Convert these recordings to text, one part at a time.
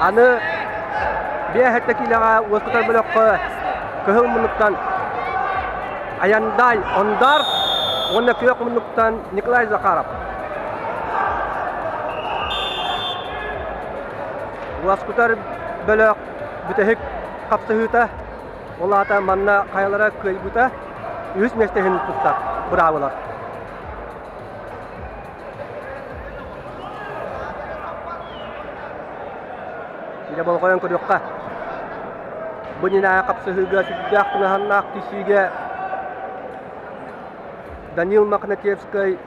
Аны бияхеттекилага уоскутар бөлөккө көһүл мунуктан Аяндай ондар онна көк мунуктан Николай Захаров. Уоскутар бөлөк бүтехик капсыһыта олата манна кайлара көйбүтә үз местехин туттар. Браволар. Иде болгоен көрөккө. Бунина капсыһыга сүддәктә ханнак кишиге Данил Макнатьевский,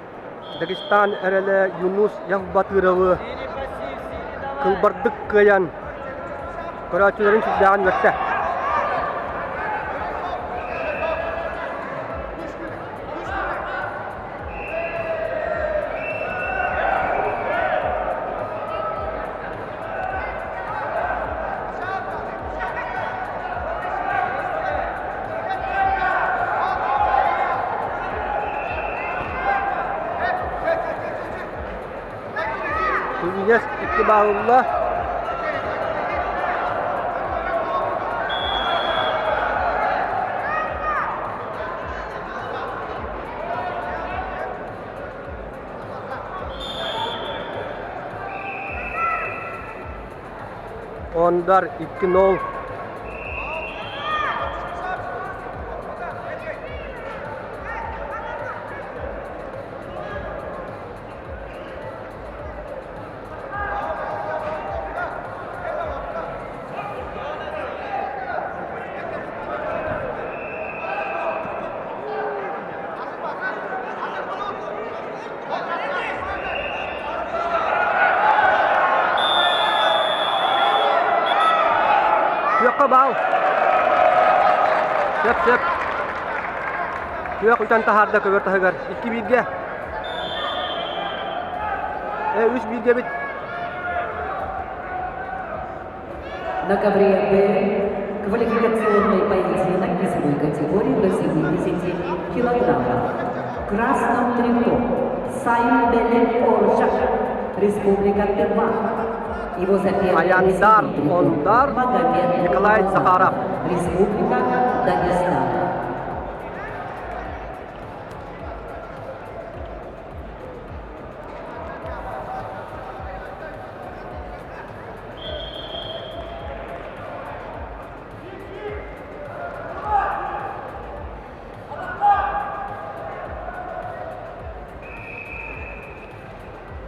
Дагестан эреле Юнус Явбатыровы кылбардык кыян көрәтүләрен сүддәгән вакытта. Yes, ittiba'ullah. Ondar 2-0. Bal. Sep. Yok utan taharda köver tahagar. 2-1'ge. 3-1'ge bit. На ковре Б квалификационный поединок весовой категории до 70 килограммов. В красном трико Сайбелек Оржак, Республика Тыва. Его Аяндар Ондар Николай Захаров, Республика Дагестан.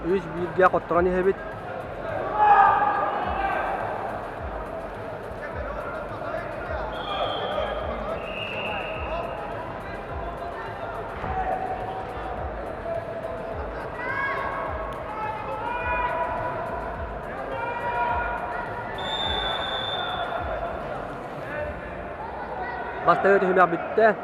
Üç bilgiye kottırani hebit. Bastı tühüme bitti.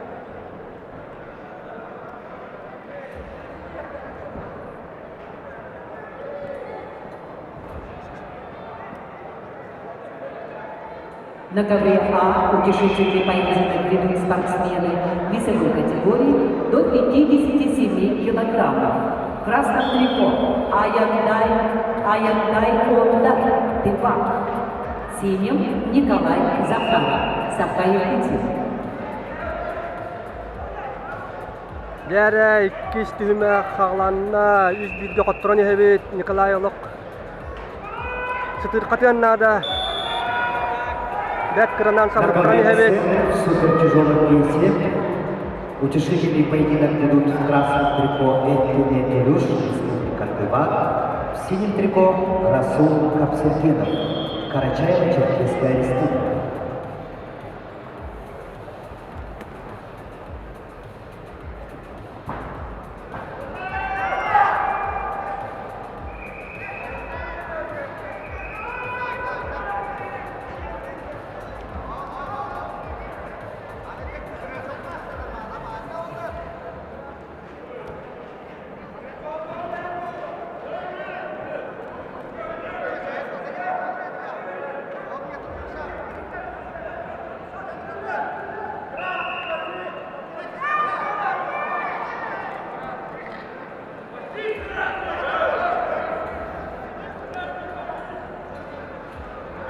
На ковре А утешительный поединок ведут спортсмены весовой категории до 57 килограммов. В красном трико Аяндай Ондар Тыва. В синем Николай Захаров, Савка-Якутия. Дәрі иккіз түйіме қағланына 101-ге қоттыраны хебет Николай Олық. Сытыр қатыяннада бәт кыранан сабыртыраны хебет. Супертяжелом весе утешительный поединок ведут в красном трико Эдюне Телюш, Республика Тыва. В синем трико Расул Капсеркинов, Карачаево-Черкесская Республика.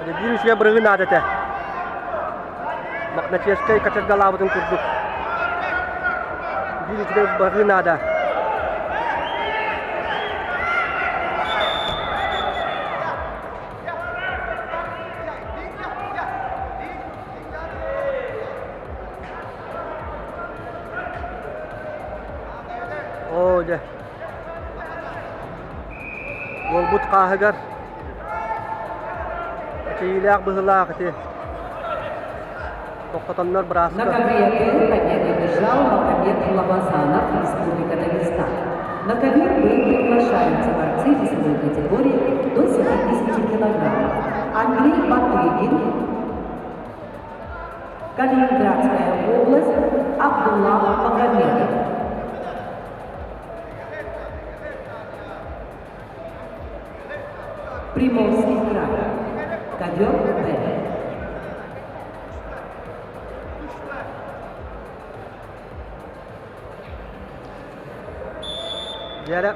Bir üçüye bırığın adete. Maknatiyeskay kaçırgalabıdın kurduk. Bir üçüye bırığın adet. Oje. Golbut kahıgar. Çiğlek bıhılak eti. Tokatanlar На braska. ковре победы бежал Магомед Лавазанов, Республика Дагестан. На ковер бой приглашаются борцы весовой категории до 70 килограммов. Андрей Батыгин, Калининградская область, Абдулла Магомедов. Приморский край. Ковер Б. Yere.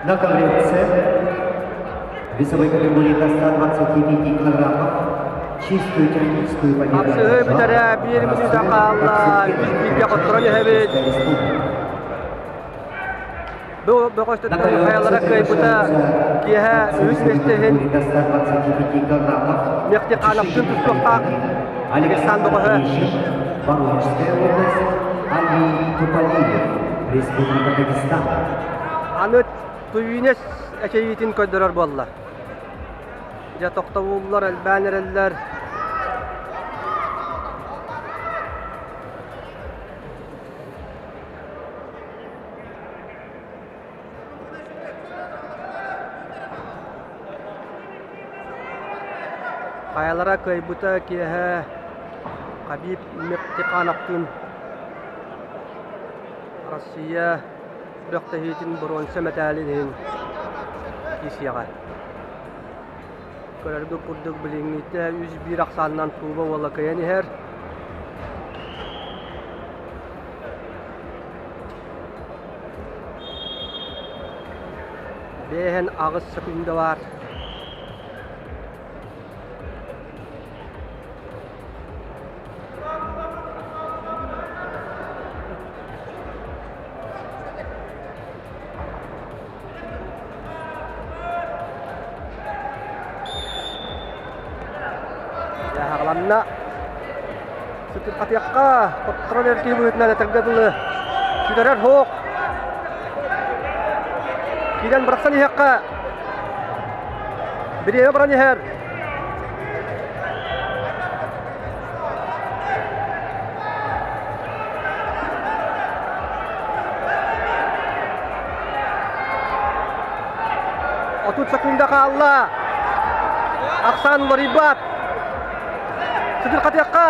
На ковре С весовой категории до 125 килограммов чистую техническую победу Apsığı bir tane bir müdüze kalla. Yüz kotturan evet. Bu koşta kayalara kayıpta kiha yüz mestehin до 125 килограммов mekti kanaptın tutukta. Дагестан богы. Воронежская область, Али Туполиев, Республика Дагестан. Anıt tuyunes eşeyitin köydürür bolla. Ja toktavullar elbanereller. Kayalara kaybuta kiha Habib Mektiqanaqtun Россия Бөхтәһитин бронза медалин кисяга. Көрәлгә курдык билеңнитә 101 аксаннан туба вала каяни һәр. Бehen агыс секунда бар. Haqlanna Sütür qatiyaqqa qotran erkeği boyutuna tagdadılı Süderer hoq Kiden bıraksan ihaqqa Bir eve bıran iher Otut sekunda kalla Aksan waribat Sütür qatiyaqqa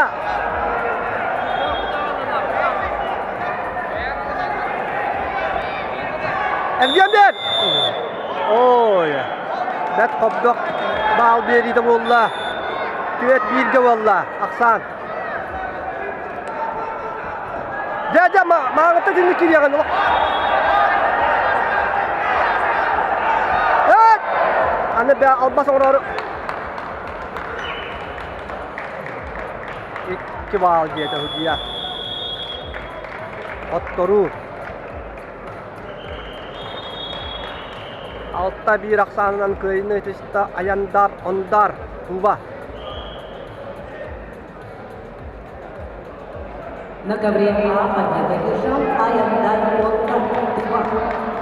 Elgendir Oy Bet qobdoq Bal beriydi valla Tüvet birge valla Aksan Ja mağıtta dinlik kiriyağın Evet Anne be albas orarı İki bal giydi hüdiya Ottoru Altta bir aksanından köyünü işte ayandar ondar Tuba На ковре А победы бежал Аяндар Ондар 2.